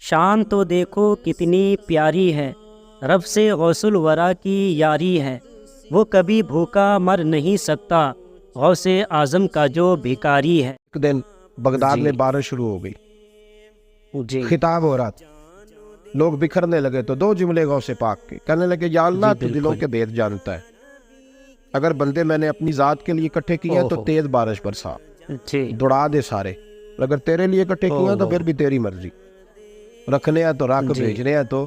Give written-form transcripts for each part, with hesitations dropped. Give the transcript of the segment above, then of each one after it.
شان تو دیکھو کتنی پیاری ہے، رب سے غوث الورا کی یاری ہے، وہ کبھی بھوکا مر نہیں سکتا، غوث اعظم کا جو بھکاری ہے۔ ایک دن بغداد میں بارش شروع ہو گئی، خطاب ہو رہا تھا، لوگ بکھرنے لگے تو دو جملے غوث پاک کے کہنے لگے، یا اللہ تو دلوں کے بھید جانتا ہے، اگر بندے میں نے اپنی ذات کے لیے اکٹھے کیے ہیں تو تیز بارش برسا، دوڑا دے سارے، اگر تیرے لیے اکٹھے کیے ہیں تو پھر بھی تیری مرضی، رکھنے ہیں تو رکھ، بھیجنے ہیں تو۔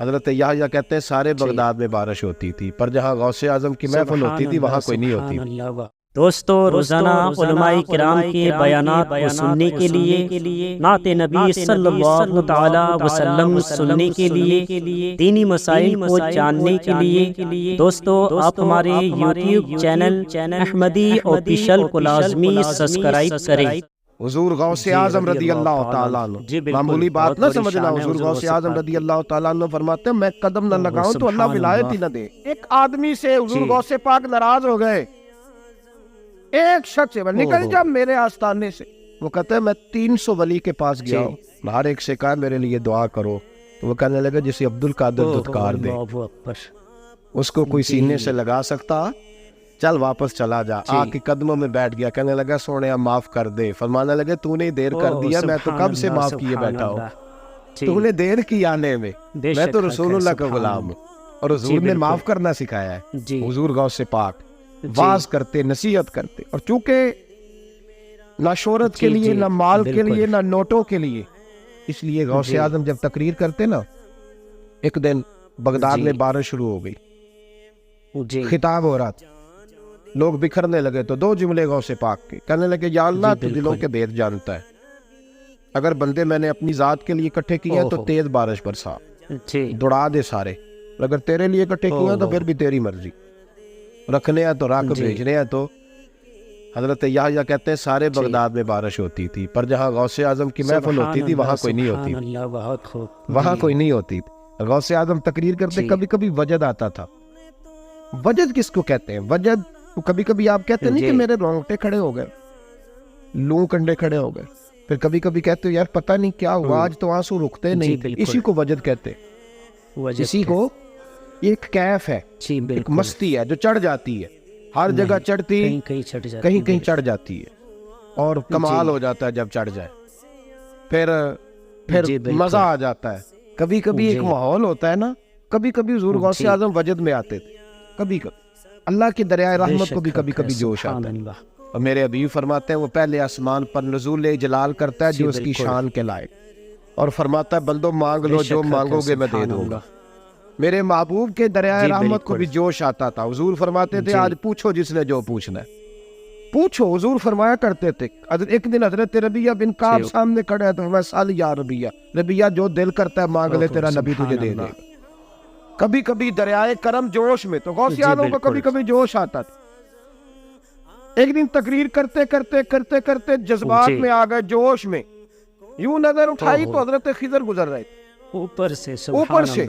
حضرت یحییٰ کہتے ہیں سارے بغداد میں بارش ہوتی تھی، پر جہاں غوث اعظم کی محفل ہوتی تھی وہاں کوئی نہیں ہوتی تھی۔ دوستو، روزانہ علماء کرام کے بیانات کو سننے کے لیے، نعت نبی صلی اللہ تعالی وسلم سننے کے لیے، دینی مسائل کو جاننے کے لیے، دوستو آپ ہمارے یوٹیوب چینل احمدی آفیشل کو لازمی سبسکرائب کریں۔ حضور غوث اعظم رضی اللہ تعالیٰ عنہ، معمولی بات نہ سمجھنا، حضور غوث اعظم رضی اللہ تعالیٰ عنہ فرماتے ہیں میں قدم نہ لگاؤں تو اللہ ولایت ہی نہ دے۔ ایک آدمی سے حضور غوث پاک ناراض ہو گئے، ایک شخص سے نکل جا میرے آستانے سے، وہ کہتے ہیں میں 300 ولی کے پاس گیا ہوں، ہر ایک سے کہا میرے لیے دعا کرو، تو وہ کہنے لگا جسے عبدالقادر دھتکار دے، اس کو کوئی سینے سے لگا سکتا، چل واپس چلا جا۔ آ کے قدموں میں بیٹھ گیا، کہنے لگا سونے معاف کر دے، فرمانے لگے تو نے دیر کر دیا، میں تو کب سے معاف کیے بیٹھا ہوں، تو نے دیر کی آنے میں، میں تو رسول اللہ کا غلام ہوں، اور حضور نے معاف کرنا سکھایا ہے۔ حضور غوث پاک واز کرتے، نصیحت کرتے، اور چونکہ نہ شہرت کے لیے، نہ مال کے لیے، نہ نوٹوں کے لیے، اس لیے غوث اعظم جب تقریر کرتے نا، ایک دن بغداد میں بارش شروع ہو گئی، خطاب ہو رہا تھا، لوگ بکھرنے لگے تو دو جملے غوث پاک کے کہنے لگے، یا اللہ تو دلوں کے بھید جانتا ہے، اگر بندے میں نے اپنی ذات کے لیے اکٹھے کیے ہیں تو تیز بارش برسا، دوڑا دے سارے، اگر تیرے لیے اکٹھے کیے ہیں تو پھر بھی تیری مرضی، رکھنے ہیں تو رکھ، بھیجنے ہیں تو۔ حضرت یحییٰ کہتے ہیں سارے بغداد میں بارش ہوتی تھی، پر جہاں غوث اعظم کی محفل ہوتی تھی وہاں کوئی نہیں ہوتی تھی، وہاں کوئی نہیں ہوتی تھی۔ غوث اعظم تقریر کرتے، کبھی کبھی وجد آتا تھا۔ وجد کس کو کہتے ہیں؟ وجد کبھی کبھی آپ کہتے نہیں کہ میرے رونگٹے کھڑے ہو گئے، لوں کنڈے کھڑے ہو گئے، پھر کبھی کبھی کہتے ہو یار پتہ نہیں کیا ہوا، آج تو آنسو رکتے نہیں، اسی کو وجد کہتے، اسی کو ایک کیف ہے، ایک مستی ہے جو چڑھ جاتی ہے، ہر جگہ چڑھتی، کہیں کہیں چڑھ جاتی ہے، اور کمال ہو جاتا ہے جب چڑھ جائے، پھر مزہ آ جاتا ہے۔ کبھی کبھی ایک ماحول ہوتا ہے نا، کبھی کبھی حضور غوث اعظم وجد میں آتے تھے، کبھی کبھی اللہ کی دریائے رحمت کو بھی کبھی کبھی جوش آتا ہے، اور میرے حبیب فرماتے ہیں وہ پہلے آسمان پر نزول جلال کرتا ہے جو اس کی شان کے لائق، اور فرماتا ہے بندو مانگ لو جو مانگو گے میں دے دوں گا۔ میرے محبوب کے دریائے رحمت کو بھی جوش آتا تھا، حضور فرماتے تھے آج پوچھو جس نے جو پوچھنا ہے پوچھو، حضور فرمایا کرتے تھے۔ ایک دن حضرت ربیعہ بن کعب سامنے کھڑے ہیں تو میں سال یا ربیعہ جو دل کرتا ہے مانگ لے تیرا نبی تجھے دے دے گا۔ کبھی کبھی دریائے کرم جوش میں، تو غوث اعظم کو کبھی کبھی جوش آتا تھا۔ ایک دن تقریر کرتے کرتے کرتے کرتے جذبات میں آ گئے، جوش میں یوں نظر اٹھائی تو حضرت خضر گزر رہے تھے اوپر سے،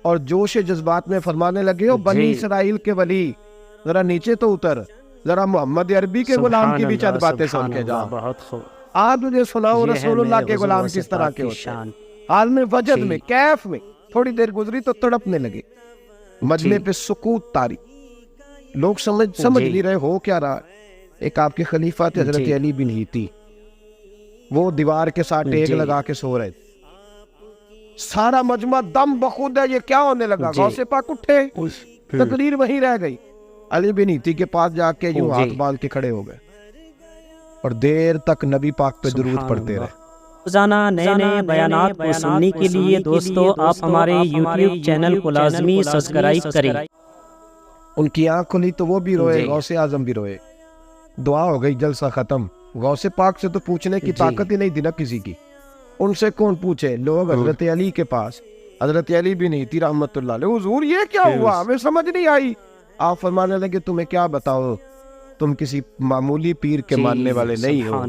اور جوش جذبات میں فرمانے لگے ہو بنی اسرائیل کے ولی ذرا نیچے تو اتر، ذرا محمد عربی کے غلام کی بھی چند باتیں سن کے جا، آج مجھے سناؤ رسول اللہ کے غلام کس طرح کے ہوتے ہیں۔ حال میں وجد میں، کیف میں، تھوڑی دیر گزری تو تڑپنے لگے، مجمع پہ سکوت تاری، لوگ سمجھ نہیں رہے ہو کیا رہا۔ ایک آپ کے خلیفہ تھے حضرت علی بن ہیتی، وہ دیوار کے ساتھ ٹیک لگا کے سو رہے تھے، سارا مجمع دم بخود ہے، یہ کیا ہونے لگا؟ غوث پاک اٹھے، تقریر وہیں رہ گئی، علی بن ہیتی کے پاس جا کے یوں ہاتھ باندھ کے کھڑے ہو گئے، اور دیر تک نبی پاک پہ درود پڑھتے رہے۔ روزانہ نئے نئے بیانات کو سننے کے لیے دوستو آپ ہمارے یوٹیوب چینل کو لازمی سبسکرائب کریں۔ ان کی آنکھ کھلی تو وہ بھی روئے، غوث اعظم بھی روئے، دعا ہو گئی، جلسہ ختم۔ غوث پاک سے تو پوچھنے کی طاقت ہی نہیں دی نا کسی کی، ان سے کون پوچھے؟ لوگ حضرت علی کے پاس، حضرت علی بھی نہیں تھی رحمت اللہ علیہ، حضور یہ کیا ہوا ہمیں سمجھ نہیں آئی۔ آپ فرمانے لگے تمہیں کیا بتاؤ، تم کسی معمولی پیر کے ماننے والے نہیں ہو،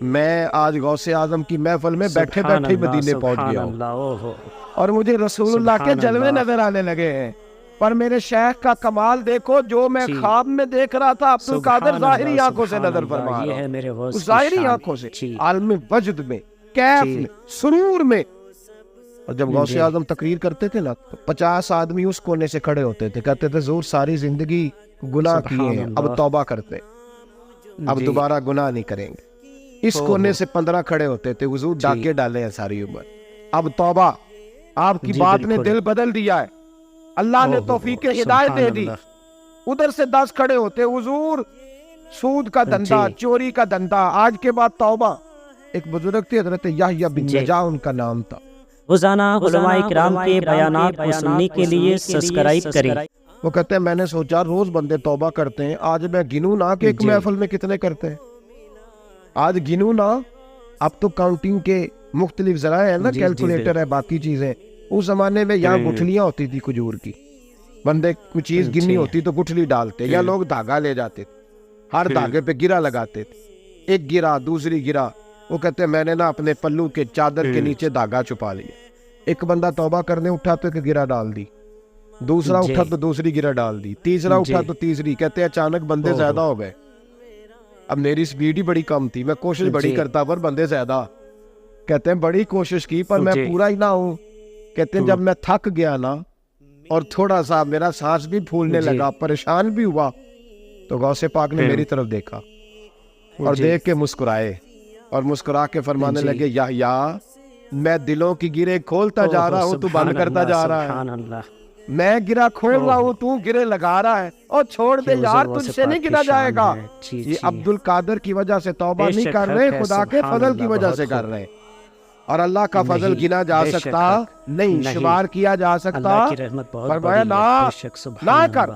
میں آج غوث اعظم کی محفل میں بیٹھے بیٹھے مدینے پہنچ گیا ہوں، اور مجھے رسول اللہ کے جلوے نظر آنے لگے ہیں، پر میرے شیخ کا کمال دیکھو، جو میں خواب میں دیکھ رہا تھا عبدالقادر ظاہری آنکھوں سے نظر فرما رہا ہوں، ظاہری آنکھوں سے، عالم وجد میں کیف میں، سرور میں. اور جب غوث اعظم تقریر کرتے تھے نا تو 50 آدمی اس کونے سے کھڑے ہوتے تھے، کہتے تھے حضور ساری زندگی گناہ کیے ہیں، اب توبہ کرتے ہیں، اب دوبارہ گناہ نہیں کریں گے. اس کونے سے 15 کھڑے ہوتے تھے، حضور ڈاکے ڈالے ہیں ساری عمر، اب توبہ. آپ کی بات نے دل بدل دیا ہے، اللہ نے توفیق ہدایت دے دی. ادھر سے 10 کھڑے ہوتے، حضور سود کا دھندا، چوری کا دھندا، آج کے بعد توبہ. ایک بزرگ تھے حضرت یحییٰ بن نجاح ان کا نام تھا. روزانہ علماء کرام کے بیانات کو سننے کے لیے سبسکرائب کریں. وہ کہتے ہیں میں نے سوچا روز بندے توبہ کرتے ہیں، آج میں گنوں نہ کہ ایک محفل میں کتنے کرتے ہیں، آج گنوں نہ. اب تو کاؤنٹنگ کے مختلف ذرائع ہیں نا، کیلکولیٹر ہے، باقی چیزیں. اس زمانے میں یہاں گٹھلیاں ہوتی تھی کھجور کی، بندے کوئی چیز گننی ہوتی تو گٹھلی ڈالتے، یا لوگ دھاگا لے جاتے تھے، ہر دھاگے پہ گرا لگاتے تھے، ایک گرا دوسری گرا. وہ کہتے ہیں میں نے نا اپنے پلو کے چادر کے نیچے دھاگا چھپا لیا. ایک بندہ توبہ کرنے اٹھا تو ایک گرا ڈال دی، دوسرا اٹھا تو دوسری گرا ڈال دی، تیسرا اٹھا تو تیسری. کہتے ہیں اچانک بندے زیادہ ہو گئے. اب میری سپیڈ ہی بڑی کم تھی، میں کوشش بڑی کرتا پر بندے زیادہ. کہتے ہیں بڑی کوشش کی پر میں پورا ہی نہ ہوں. کہتے ہیں جب میں تھک گیا نا اور تھوڑا سا میرا سانس بھی پھولنے لگا، پریشان بھی ہوا، تو غوث پاک نے میری طرف دیکھا اور دیکھ کے مسکرائے اور مسکرا کے فرمانے لگے یحییٰ میں دلوں کی گرے کھولتا جا رہا ہوں، تو بند کرتا جا رہا ہے. میں گرا کھول رہا ہوں، تو گرے لگا رہا ہے. اور چھوڑ دے یار، تجھ سے نہیں گرا جائے گا. یہ عبد القادر کی وجہ سے توبہ نہیں کر رہے، خدا کے فضل کی وجہ سے کر رہے. اور اللہ کا فضل گنا جا سکتا نہیں، شمار کیا جا سکتا. فرمایا نہ کر.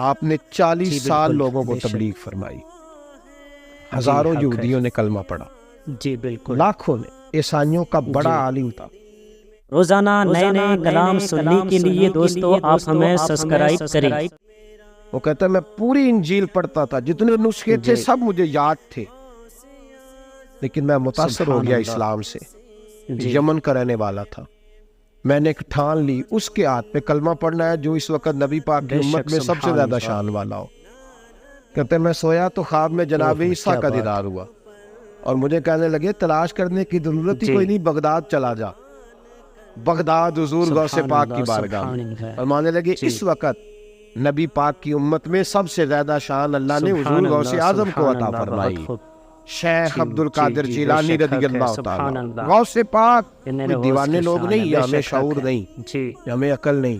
آپ نے 40 سال لوگوں کو تبلیغ فرمائی، ہزاروں یہودیوں نے کلمہ پڑھا، جی بالکل، لاکھوں نے. عیسائیوں کا بڑا عالم تھا. روزانہ نئے نئے کلام سننے کے لیے دوستو آپ ہمیں سبسکرائب کریں. وہ کہتا ہے میں پوری انجیل پڑھتا تھا، جتنے نسخے تھے سب مجھے یاد تھے، لیکن میں متاثر ہو گیا اسلام سے. یمن کا رہنے والا تھا. میں نے ایک ٹھان لی اس کے ہاتھ پہ کلمہ پڑھنا ہے جو اس وقت نبی پاک کی امت میں سب سے زیادہ شان والا ہو. کہتے ہیں میں سویا تو خواب میں جناب عیسیٰ کا دیدار ہوا اور مجھے کہنے لگے تلاش کرنے کی ضرورت ہی کوئی نہیں، بغداد چلا جا. بغداد حضور غوث پاک کی بارگاہ میں. اور ماننے لگے اس وقت نبی پاک کی امت میں سب سے زیادہ شان اللہ نے حضور غوث اعظم کو عطا فرمائی، شیخ عبد القادر جیلانی رضی اللہ تعالیٰ. غوث پاک کوئی دیوانے لوگ نہیں، ہمیں شعور نہیں، ہمیں عقل نہیں.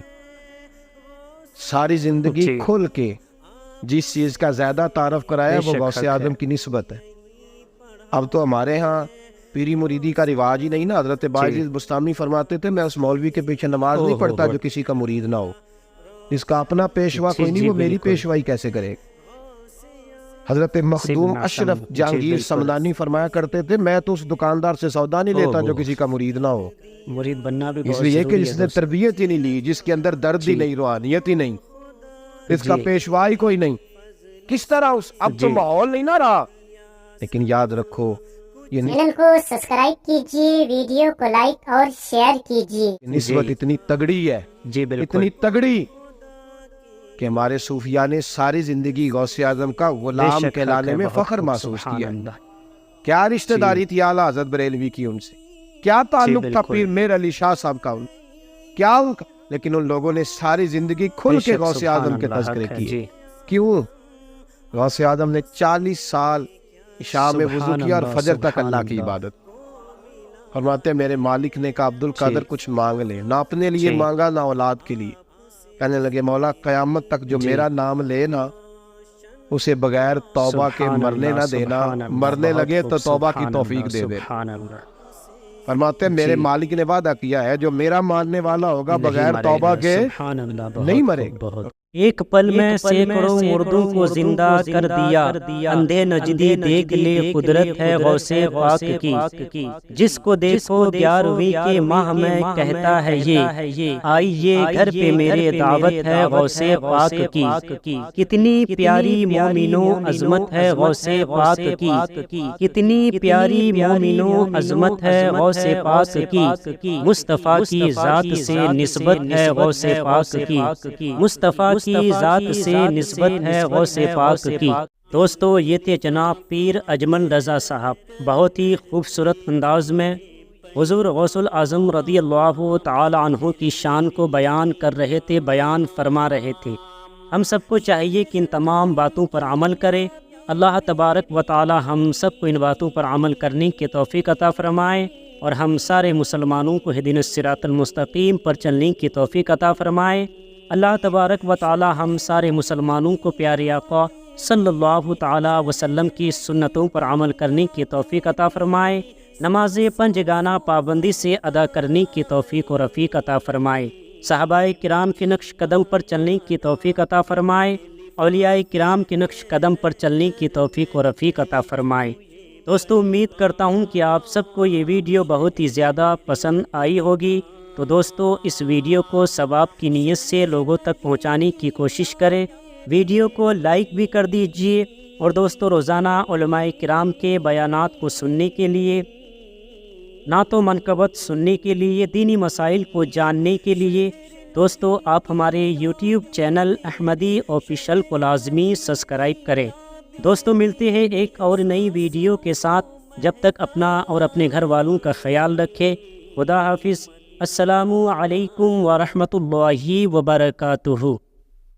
ساری زندگی کھل کے جس چیز کا زیادہ تعارف کرایا وہ غوث اعظم کی نسبت ہے. اب تو ہمارے ہاں پیری مریدی کا رواج ہی نہیں نا. حضرت باعث بستامی فرماتے تھے میں اس مولوی کے پیچھے نماز نہیں پڑھتا جو کسی کا مرید نہ ہو. جس کا اپنا پیشوا کوئی نہیں وہ میری پیشوائی کیسے کرے. حضرت مخدوم اشرف جہانگیر سمدانی فرمایا کرتے تھے میں تو اس دکاندار سے سودا نہیں لیتا جو کسی کا مرید نہ ہو. مرید بننا بھی اس لیے کہ جس نے تربیت ہی نہیں لی، جس کے اندر درد ہی نہیں، روحانیت ہی نہیں، اس کا پیشوا ہی کوئی نہیں. کس طرح اب تو ماحول نہیں نہ رہا. لیکن یاد رکھو چینل کو سبسکرائب کیجیے، ویڈیو کو لائک اور شیئر کیجیے. نسبت اتنی تگڑی ہے، جی بالکل اتنی تگڑی کہ ہمارے صوفیاء نے ساری زندگی غوث اعظم کا غلام کہلانے میں فخر محسوس کیا. کیا رشتہ داری تھی اعلیٰ حضرت بریلوی کی ان سے، کیا تعلق تھا پیر میر علی شاہ صاحب کا، کیا ان کا. لیکن ان لوگوں نے ساری زندگی کھل کے غوث اعظم کے تذکرے کیے. کیوں؟ غوث اعظم نے 40 سال عشاء میں وضو کیا اور فجر تک اللہ کی عبادت. فرماتے ہیں میرے مالک نے کہا عبد القادر کچھ مانگ لے. نہ اپنے لیے مانگا نہ اولاد کے لیے. کہنے لگے مولا قیامت تک جو میرا نام لے نا اسے بغیر توبہ کے مرنے نہ دینا، مرنے لگے تو توبہ کی توفیق دے دے. فرماتے ہیں میرے مالک نے وعدہ کیا ہے جو میرا ماننے والا ہوگا بغیر توبہ کے نہیں مرے گا. ایک پل میں سینکڑوں مردوں کو زندہ کر دیا، اندھے نجدی دیکھ لے قدرت ہے غوث پاک کی. جس کو دیکھو 11ویں کے ماہ میں کہتا ہے یہ آئیے گھر پہ میرے دعوت ہے غوث پاک کی. کتنی پیاری مومنوں عظمت ہے غوث پاک کی، کتنی پیاری مومنوں عظمت ہے غوث پاک کی. مصطفیٰ کی ذات سے نسبت ہے غوث پاک کی، مصطفیٰ کی ذات سے نسبت ہے غوث پاک کی. دوستو یہ تھے جناب پیر اجمل رضا صاحب، بہت ہی خوبصورت انداز میں حضور غوث الاعظم رضی اللہ تعالی عنہ کی شان کو بیان کر رہے تھے، بیان فرما رہے تھے۔ ہم سب کو چاہیے کہ ان تمام باتوں پر عمل کریں۔ اللہ تبارک و تعالی ہم سب کو ان باتوں پر عمل کرنے کی توفیق عطا فرمائے، اور ہم سارے مسلمانوں کو اہدنا الصراط المستقیم پر چلنے کی توفیق عطا فرمائے۔ اللہ تبارک و تعالی ہم سارے مسلمانوں کو پیارے آقا صلی اللہ تعالی وسلم کی سنتوں پر عمل کرنے کی توفیق عطا فرمائے، نماز پنجگانہ پابندی سے ادا کرنے کی توفیق و رفیق عطا فرمائے، صحابہ کرام کے نقش قدم پر چلنے کی توفیق عطا فرمائے، اولیاء کرام کے نقش قدم پر چلنے کی توفیق و رفیق عطا فرمائے۔ دوستو امید کرتا ہوں کہ آپ سب کو یہ ویڈیو بہت ہی زیادہ پسند آئی ہوگی، تو دوستو اس ویڈیو کو ثواب کی نیت سے لوگوں تک پہنچانے کی کوشش کریں، ویڈیو کو لائک بھی کر دیجئے، اور دوستو روزانہ علماء کرام کے بیانات کو سننے کے لیے، نعت و منقبت سننے کے لیے، دینی مسائل کو جاننے کے لیے دوستو آپ ہمارے یوٹیوب چینل احمدی آفیشل کو لازمی سبسکرائب کریں۔ دوستو ملتے ہیں ایک اور نئی ویڈیو کے ساتھ، جب تک اپنا اور اپنے گھر والوں کا خیال رکھیں۔ خدا حافظ۔ السلام علیکم ورحمۃ اللہ وبرکاتہ۔